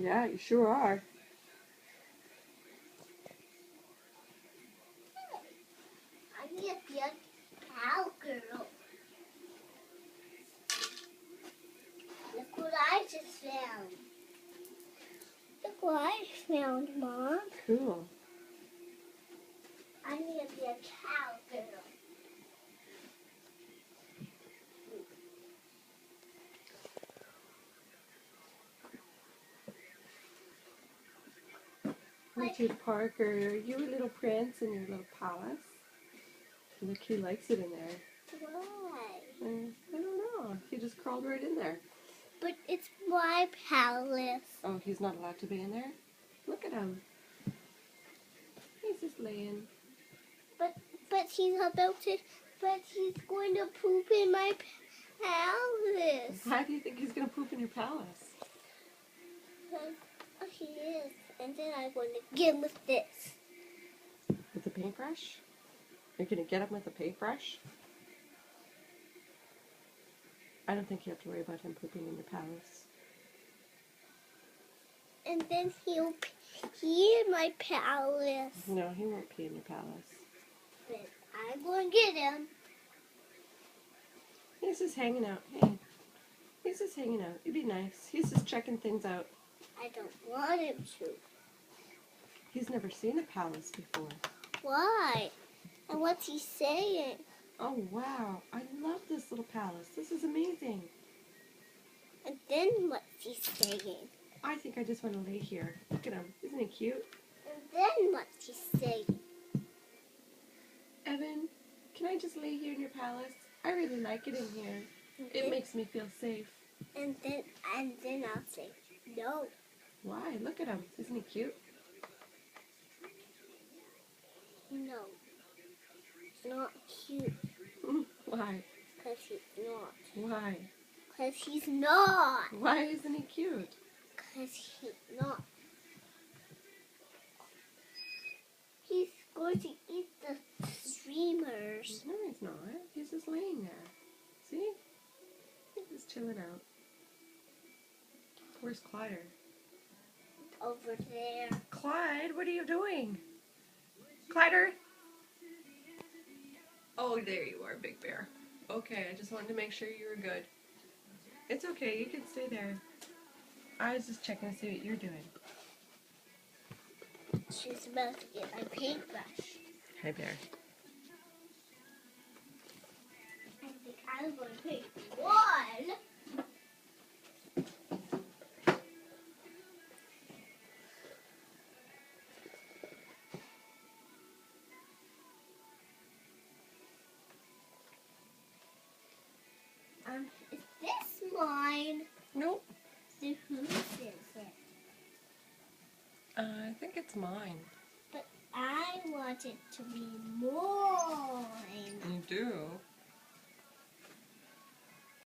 Yeah, you sure are. I need to be a cowgirl. Look what I just found. Look what I found, Mom. Cool. I need to be a cowgirl. Richard Parker, are you a little prince in your little palace? Look, he likes it in there. Why? I don't know. He just crawled right in there. But it's my palace. Oh, he's not allowed to be in there? Look at him. He's just laying. But he's about to. But he's going to poop in my palace. Why do you think he's going to poop in your palace? Oh, he is. And then I'm going to get him with this. With a paintbrush? You're going to get him with a paintbrush? I don't think you have to worry about him pooping in your palace. And then he'll pee in my palace. No, he won't pee in your palace. But I'm going to get him. He's just hanging out. Hey, he's just hanging out. You'd be nice. He's just checking things out. I don't want him to. He's never seen a palace before. Why? And what's he saying? Oh, wow. I love this little palace. This is amazing. And then what's he saying? I think I just want to lay here. Look at him. Isn't he cute? And then what's he saying? Evan, can I just lay here in your palace? I really like it in here. It makes me feel safe. And then I'll say, no. Why? Look at him. Isn't he cute? No. It's not cute. Why? Because he's not. Why? Because he's not. Why isn't he cute? Because he's not. He's going to eat the streamers. No, he's not. He's just laying there. See? He's just chilling out. Where's Clyde? Over there. Clyde, what are you doing? Clyde? Oh, there you are, Big Bear. Okay, I just wanted to make sure you were good. It's okay, you can stay there. I was just checking to see what you're doing. She's about to get my paintbrush. Hi, Bear. I think I'm going to paint one. Is this mine? Nope. Then whose is it? I think it's mine. But I want it to be mine. You do?